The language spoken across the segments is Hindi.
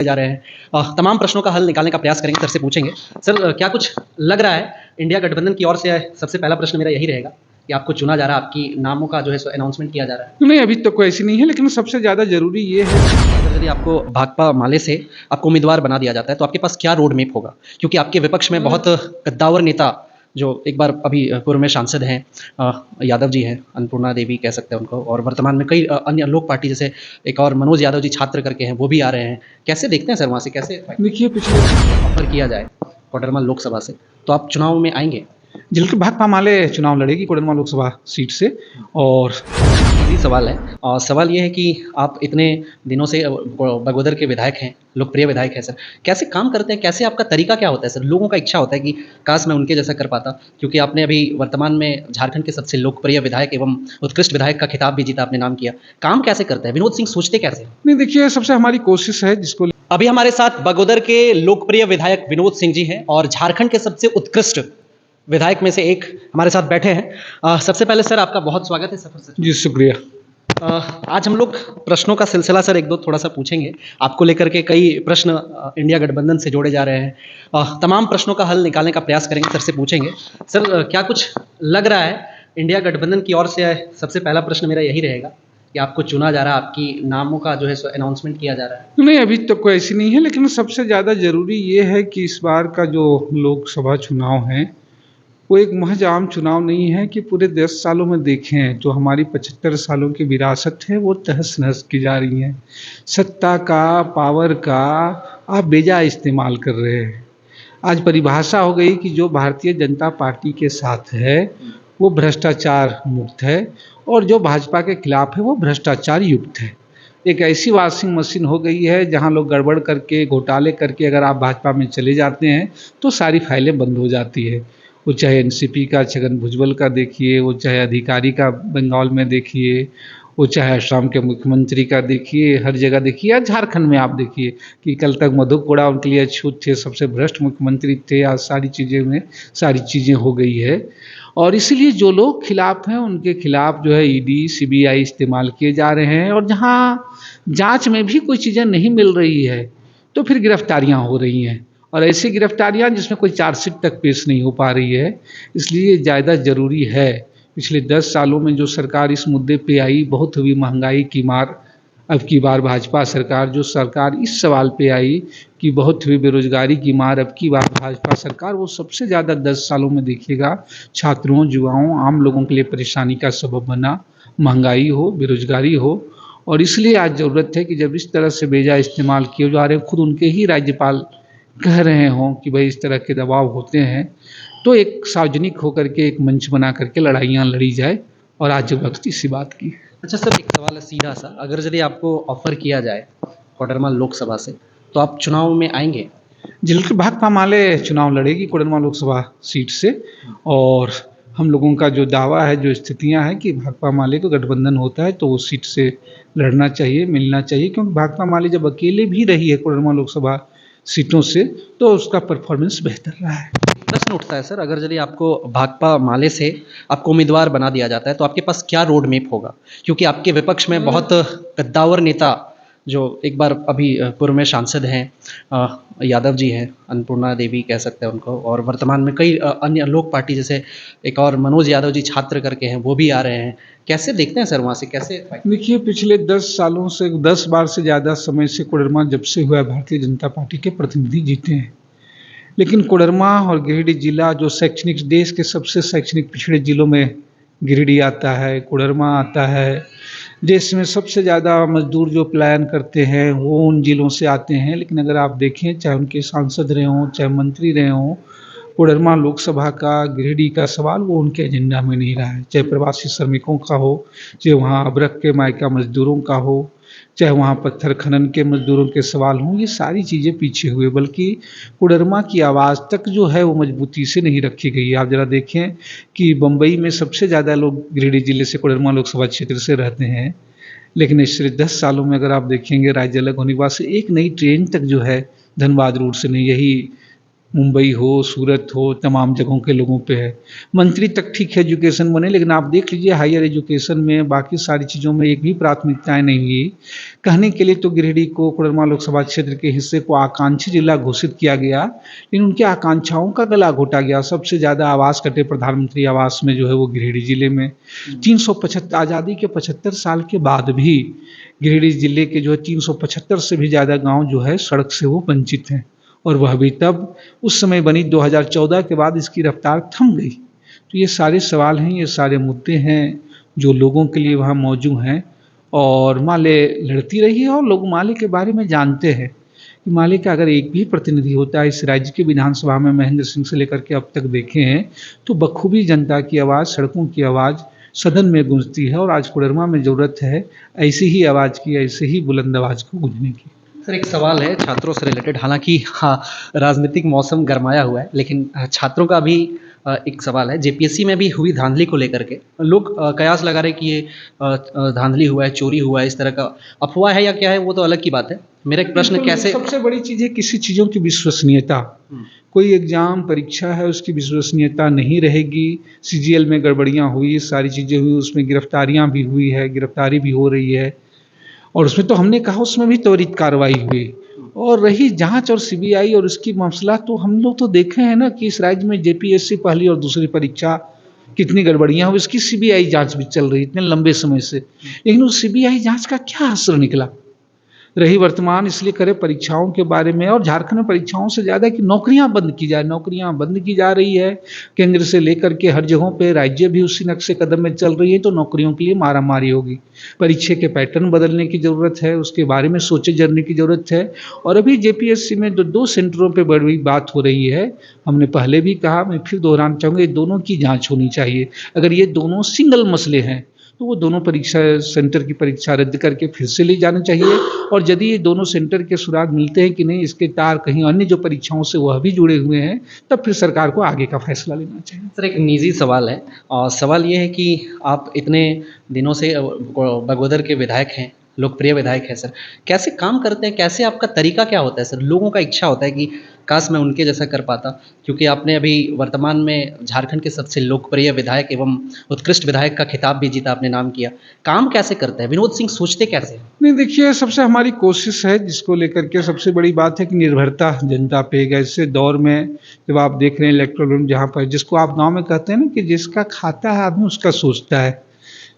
जा रहे हैं। तमाम प्रश्नों का हल निकालने का प्रयास करेंगे, सर से पूछेंगे। सर, क्या कुछ लग रहा है इंडिया गठबंधन की ओर से? सबसे पहला प्रश्न मेरा यही रहेगा कि आपको चुना जा रहा है, आपकी नामों का जो है सो अनाउंसमेंट किया जा रहा है। नहीं, अभी तक कोई ऐसी नहीं है, लेकिन सबसे ज़्यादा ज़रूरी ये है अगर यदि आपको भाकपा माले से आपको उम्मीदवार बना दिया जाता है, तो आपके पास क्या रोड मैप होगा? क्योंकि आपके विपक्ष में बहुत कद्दावर नेता जो एक बार अभी पूर्व में सांसद हैं, यादव जी हैं, अन्नपूर्णा देवी कह सकते हैं उनको, और वर्तमान में कई अन्य लोक पार्टी जैसे एक और मनोज यादव जी छात्र करके हैं, वो भी आ रहे हैं। कैसे देखते हैं सर वहाँ से कैसे देखिए पिछले ऑफर किया जाए कोडरमा लोकसभा से, तो आप चुनाव में आएंगे? जिनके भाकपा माले चुनाव लड़ेगी कोडरमा लोकसभा सीट से। और सीधी सवाल है, और सवाल ये है कि आप इतने दिनों से बगोदर के विधायक हैं, लोकप्रिय विधायक हैं सर, कैसे काम करते हैं, कैसे आपका तरीका क्या होता है सर? लोगों का इच्छा होता है कि काश मैं उनके जैसा कर पाता, क्योंकि आपने अभी वर्तमान में झारखंड के सबसे लोकप्रिय विधायक एवं उत्कृष्ट विधायक का खिताब भी जीता, आपने नाम किया। काम कैसे करते हैं विनोद सिंह, सोचते कैसे? नहीं, देखिए सबसे हमारी कोशिश है जिसको अभी हमारे साथ बगोदर के लोकप्रिय विधायक विनोद सिंह जी हैं, और झारखंड के सबसे उत्कृष्ट विधायक में से एक हमारे साथ बैठे हैं। सबसे पहले सर आपका बहुत स्वागत है सफर से। जी शुक्रिया। आज हम लोग प्रश्नों का सिलसिला सर एक दो थोड़ा सा पूछेंगे आपको लेकर के। कई प्रश्न इंडिया गठबंधन से जोड़े जा रहे हैं। तमाम प्रश्नों का हल निकालने का प्रयास करेंगे, सर से पूछेंगे। सर, क्या कुछ लग रहा है इंडिया गठबंधन की ओर से? सबसे पहला प्रश्न मेरा यही रहेगा कि आपको चुना जा रहा है, आपकी नामों का जो है सो अनाउंसमेंट किया जा रहा है। नहीं, अभी तक कोई ऐसी नहीं है, लेकिन सबसे ज़्यादा ज़रूरी ये है कि इस बार का जो लोकसभा चुनाव है वो एक महज आम चुनाव नहीं है कि पूरे 10 सालों में देखें जो हमारी 75 सालों की विरासत है वो तहस नहस की जा रही है। सत्ता का, पावर का आप बेजा इस्तेमाल कर रहे हैं। आज परिभाषा हो गई कि जो भारतीय जनता पार्टी के साथ है वो भ्रष्टाचार मुक्त है, और जो भाजपा के खिलाफ है वो भ्रष्टाचार युक्त है। एक ऐसी वॉशिंग मशीन हो गई है जहां लोग गड़बड़ करके, घोटाले करके अगर आप भाजपा में चले जाते हैं तो सारी फाइलें बंद हो जाती है। वो चाहे एनसीपी का छगन भुजबल का देखिए, वो चाहे अधिकारी का बंगाल में देखिए, वो चाहे असम के मुख्यमंत्री का देखिए, हर जगह देखिए, या झारखंड में आप देखिए कि कल तक मधु कोड़ा उनके लिए अछूत थे, सबसे भ्रष्ट मुख्यमंत्री थे। आज सारी चीज़ें हो गई है, और इसलिए जो लोग खिलाफ हैं उनके खिलाफ जो है ईडी सीबीआई इस्तेमाल किए जा रहे हैं, और जहां जांच में भी कोई चीज़ें नहीं मिल रही है तो फिर गिरफ्तारियां हो रही हैं, और ऐसी गिरफ्तारियां जिसमें कोई चार्जशीट तक पेश नहीं हो पा रही है। इसलिए ज़्यादा ज़रूरी है। पिछले 10 सालों में जो सरकार इस मुद्दे पे आई, बहुत हुई महंगाई की मार। अब की बार भाजपा सरकार, जो सरकार इस सवाल पे आई कि बहुत हुई बेरोजगारी की मार, अब की बार भाजपा सरकार वो सबसे ज़्यादा 10 सालों में देखिएगा छात्रों, युवाओं, आम लोगों के लिए परेशानी का सबब बना। महंगाई हो, बेरोजगारी हो, और इसलिए आज ज़रूरत है कि जब इस तरह से बेजा इस्तेमाल किए जा रहे हैं, खुद उनके ही राज्यपाल कह रहे हों कि भाई इस तरह के दबाव होते हैं, तो एक सार्वजनिक होकर के एक मंच बना करके लड़ाइयाँ लड़ी जाए, और आज जब वक्त इसी बात की। अच्छा सर, एक सवाल है सीधा सा, अगर यदि आपको ऑफर किया जाए कोडरमा लोकसभा से, तो आप चुनाव में आएंगे? जिनके भाकपा माले चुनाव लड़ेगी कोडरमा लोकसभा सीट से, और हम लोगों का जो दावा है, जो स्थितियां हैं कि भाकपा माले को गठबंधन होता है तो वो सीट से लड़ना चाहिए, मिलना चाहिए, क्योंकि भाकपा माले जब अकेले भी रही है कोडरमा लोकसभा सीटों से तो उसका परफॉर्मेंस बेहतर रहा है। प्रश्न उठता है सर, अगर यदि आपको भाकपा माले से आपको उम्मीदवार बना दिया जाता है, तो आपके पास क्या रोड मैप होगा? क्योंकि आपके विपक्ष में बहुत कद्दावर नेता जो एक बार अभी पूर्व में सांसद हैं, यादव जी हैं, अन्नपूर्णा देवी कह सकते हैं उनको, और वर्तमान में कई अन्य लोक पार्टी जैसे एक और मनोज यादव जी छात्र करके हैं, वो भी आ रहे हैं। कैसे देखते हैं सर वहाँ से कैसे? देखिए पिछले 10 सालों से 10 बार से ज़्यादा समय से कोडरमा जब से हुआ भारतीय जनता पार्टी के प्रतिनिधि जीते हैं, लेकिन कोडरमा और गिरिडीह जिला जो शैक्षणिक, देश के सबसे शैक्षणिक पिछड़े जिलों में गिरिडीह आता है, कोडरमा आता है। देश में सबसे ज़्यादा मजदूर जो पलायन करते हैं वो उन जिलों से आते हैं, लेकिन अगर आप देखें चाहे उनके सांसद रहे हों, चाहे मंत्री रहे हों, कोडरमा लोकसभा का, गिरिडीह का सवाल वो उनके एजेंडा में नहीं रहा है। चाहे प्रवासी श्रमिकों का हो, चाहे वहाँ अबरख के मायका मजदूरों का हो, चाहे वहाँ पत्थर खनन के मजदूरों के सवाल हों, ये सारी चीज़ें पीछे हुए, बल्कि कोडरमा की आवाज़ तक जो है वो मजबूती से नहीं रखी गई है। आप ज़रा देखें कि बम्बई में सबसे ज़्यादा लोग गिरिडीह जिले से, कोडरमा लोकसभा क्षेत्र से रहते हैं, लेकिन पिछले 10 सालों में अगर आप देखेंगे राज्य अलग होने के बाद से एक नई ट्रेन तक जो है धनबाद रूट से नहीं, यही मुंबई हो, सूरत हो, तमाम जगहों के लोगों पे है। मंत्री तक ठीक है एजुकेशन बने, लेकिन आप देख लीजिए हायर एजुकेशन में बाकी सारी चीज़ों में एक भी प्राथमिकताएं नहीं हुई। कहने के लिए तो गिरिडीह को कोडरमा लोकसभा क्षेत्र के हिस्से को आकांक्षी जिला घोषित किया गया, लेकिन उनकी आकांक्षाओं का गला घोटा गया। सबसे ज़्यादा आवास कटे प्रधानमंत्री आवास में जो है वो गिरिडीह जिले में 375 आज़ादी के 75 साल के बाद भी गिरिडीह जिले के जो है 375 से भी ज़्यादा गांव जो है सड़क से वो वंचित हैं, और वह भी तब उस समय बनी 2014 के बाद इसकी रफ्तार थम गई। तो ये सारे सवाल हैं, ये सारे मुद्दे हैं जो लोगों के लिए वहाँ मौजूद हैं। और माले लड़ती रही है और लोग माले के बारे में जानते हैं कि माले का अगर एक भी प्रतिनिधि होता है इस राज्य की विधानसभा में, महेंद्र सिंह से लेकर के अब तक देखे हैं, तो बखूबी जनता की आवाज़, सड़कों की आवाज़ सदन में गूंजती है। और आज कोडरमा में ज़रूरत है ऐसी ही आवाज़ की, ऐसे ही बुलंद आवाज़ को गूंजने की। सर एक सवाल है छात्रों से रिलेटेड, हालांकि हाँ राजनीतिक मौसम गरमाया हुआ है, लेकिन छात्रों का भी एक सवाल है। जेपीएससी में भी हुई धांधली को लेकर के लोग कयास लगा रहे कि ये धांधली हुआ है, चोरी हुआ है, इस तरह का अफवाह है या क्या है, वो तो अलग की बात है। मेरा एक प्रश्न कैसे सबसे बड़ी चीज़ है किसी चीज़ों की विश्वसनीयता। कोई एग्जाम परीक्षा है उसकी विश्वसनीयता नहीं रहेगी। सीजीएल में गड़बड़ियाँ हुई, सारी चीज़ें हुई, उसमें गिरफ्तारियाँ भी हुई है, गिरफ्तारी भी हो रही है, और उसमें तो हमने कहा उसमें भी त्वरित कार्रवाई हुई। और रही जांच और सीबीआई और उसकी मसला, तो हम लोग तो देखे हैं ना कि इस राज्य में जेपीएससी पहली और दूसरी परीक्षा कितनी गड़बड़ियां हुई, इसकी सीबीआई जांच भी चल रही इतने लंबे समय से, लेकिन उस सीबीआई जांच का क्या असर निकला। रही वर्तमान इसलिए करें परीक्षाओं के बारे में, और झारखंड में परीक्षाओं से ज़्यादा कि नौकरियां बंद की जाए, नौकरियां बंद की जा रही है केंद्र से लेकर के हर जगहों पे, राज्य भी उसी नक्शे कदम में चल रही है, तो नौकरियों के लिए मारामारी होगी। परीक्षा के पैटर्न बदलने की ज़रूरत है, उसके बारे में सोचे जरने की ज़रूरत है। और अभी जेपीएससी में दो सेंटरों पर बड़ी बात हो रही है, हमने पहले भी कहा, मैं फिर दोहराना चाहूँगा, ये दोनों की जाँच होनी चाहिए। अगर ये दोनों सिंगल मसले हैं तो वो दोनों परीक्षा सेंटर की परीक्षा रद्द करके फिर से ले जाना चाहिए। और यदि ये दोनों सेंटर के सुराग मिलते हैं कि नहीं, इसके तार कहीं अन्य जो परीक्षाओं से वह भी जुड़े हुए हैं, तब फिर सरकार को आगे का फैसला लेना चाहिए। सर एक निजी सवाल है, और सवाल ये है कि आप इतने दिनों से बगोदर के विधायक हैं, लोकप्रिय विधायक हैं सर, कैसे काम करते हैं, कैसे आपका तरीका क्या होता है सर? लोगों का इच्छा होता है कि काश मैं उनके जैसा कर पाता, क्योंकि आपने अभी वर्तमान में झारखंड के सबसे लोकप्रिय विधायक एवं उत्कृष्ट विधायक का खिताब भी जीता, आपने नाम किया। काम कैसे करते हैं विनोद सिंह, सोचते कैसे हैं? नहीं देखिए, सबसे हमारी कोशिश है जिसको लेकर के सबसे बड़ी बात है कि निर्भरता जनता पे। एक ऐसे दौर में जब आप देख रहे हैं इलेक्ट्रोल जहाँ पर, जिसको आप गांव में कहते हैं ना कि जिसका खाता है आदमी उसका सोचता है,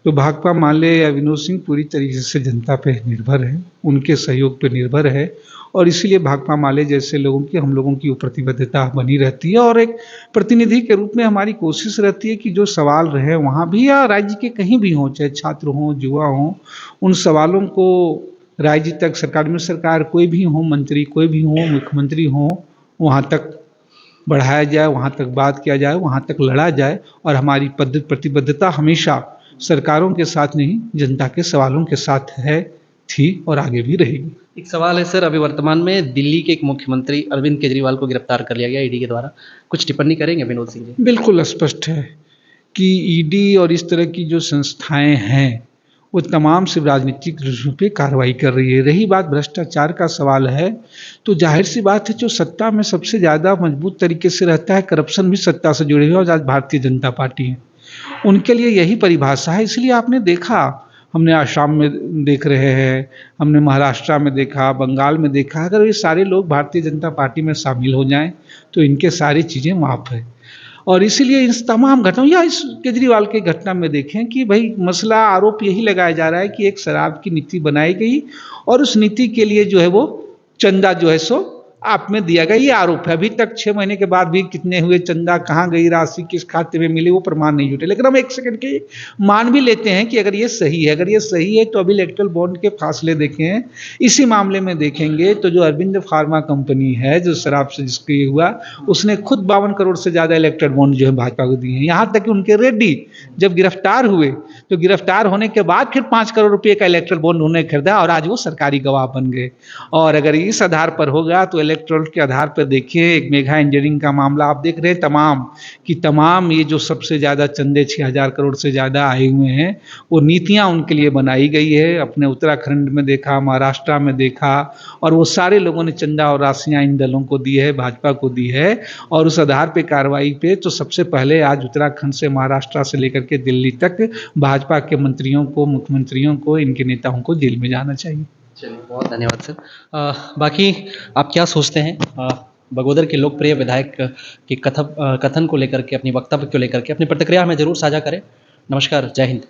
तो भाकपा माले या विनोद सिंह पूरी तरीके से जनता पे निर्भर है, उनके सहयोग पे निर्भर है। और इसीलिए भाकपा माले जैसे लोगों की, हम लोगों की वो प्रतिबद्धता बनी रहती है। और एक प्रतिनिधि के रूप में हमारी कोशिश रहती है कि जो सवाल रहे वहाँ भी या राज्य के कहीं भी हों, चाहे छात्र हों, युवा हों, उन सवालों को राज्य तक, सरकार कोई भी हो, मंत्री कोई भी हो, मुख्यमंत्री हो, वहाँ तक बढ़ाया जाए, वहाँ तक बात किया जाए, वहाँ तक लड़ा जाए। और हमारी प्रतिबद्धता हमेशा सरकारों के साथ नहीं, जनता के सवालों के साथ है, थी और आगे भी रहेगी। एक सवाल है सर, अभी वर्तमान में दिल्ली के एक मुख्यमंत्री अरविंद केजरीवाल को गिरफ्तार कर लिया गया ईडी के द्वारा, कुछ टिप्पणी करेंगे विनोद सिंह जी? बिल्कुल स्पष्ट है कि ईडी और इस तरह की जो संस्थाएं हैं वो तमाम सिर्फ राजनीतिक रूप पे कार्रवाई कर रही है। रही बात भ्रष्टाचार का सवाल है, तो जाहिर सी बात है जो सत्ता में सबसे ज़्यादा मजबूत तरीके से रहता है, करप्शन भी सत्ता से जुड़े हुए, और आज भारतीय जनता पार्टी है, उनके लिए यही परिभाषा है। इसलिए आपने देखा, हमने आसाम में देख रहे हैं, हमने महाराष्ट्र में देखा, बंगाल में देखा, अगर ये सारे लोग भारतीय जनता पार्टी में शामिल हो जाएं तो इनके सारी चीज़ें माफ़ है। और इसीलिए इस तमाम घटनाओं या इस केजरीवाल की घटना में देखें कि भाई मसला, आरोप यही लगाया जा रहा है कि एक शराब की नीति बनाई गई और उस नीति के लिए जो है वो चंदा जो है सो आप में दिया गया, ये आरोप है। अभी तक 6 महीने के बाद भी कितने हुए, चंदा कहाँ गई, राशि किस खाते में मिली, वो प्रमाण नहीं जुटे। लेकिन हम एक सेकंड के मान भी लेते हैं कि अगर ये सही है, अगर ये सही है, तो अभी इलेक्ट्रल बॉन्ड के फासले देखें, इसी मामले में देखेंगे तो जो अरविंद फार्मा कंपनी है, जो शराब से जिसको ये हुआ, उसने खुद 52 करोड़ से ज़्यादा इलेक्ट्रल बॉन्ड जो है भाजपा को दिए हैं। यहाँ तक कि उनके रेड्डी जब गिरफ्तार हुए तो गिरफ्तार होने के बाद फिर 5 करोड़ रुपये का इलेक्ट्रल बॉन्ड उन्होंने खरीदा, और आज वो सरकारी गवाह बन गए। और अगर इस आधार पर होगा तो इलेक्टोरल के आधार पर देखिए, एक मेगा इंजीनियरिंग का मामला आप देख रहे हैं, तमाम ये जो सबसे ज़्यादा चंदे 6,000 करोड़ से ज़्यादा आए हुए हैं, वो नीतियाँ उनके लिए बनाई गई है। अपने उत्तराखंड में देखा, महाराष्ट्र में देखा, और वो सारे लोगों ने चंदा और राशियाँ इन दलों को दी है, भाजपा को दी है, और उस आधार पे कार्रवाई पे तो सबसे पहले आज उत्तराखंड से महाराष्ट्र से लेकर के दिल्ली तक भाजपा के मंत्रियों को, मुख्यमंत्रियों को, इनके नेताओं को जेल में जाना चाहिए। चलिए, बहुत धन्यवाद सर। बाकी आप क्या सोचते हैं बगोदर के लोकप्रिय विधायक के कथन को लेकर के, अपनी वक्तव्य को लेकर के अपनी प्रतिक्रिया हमें ज़रूर साझा करें। नमस्कार, जय हिंद।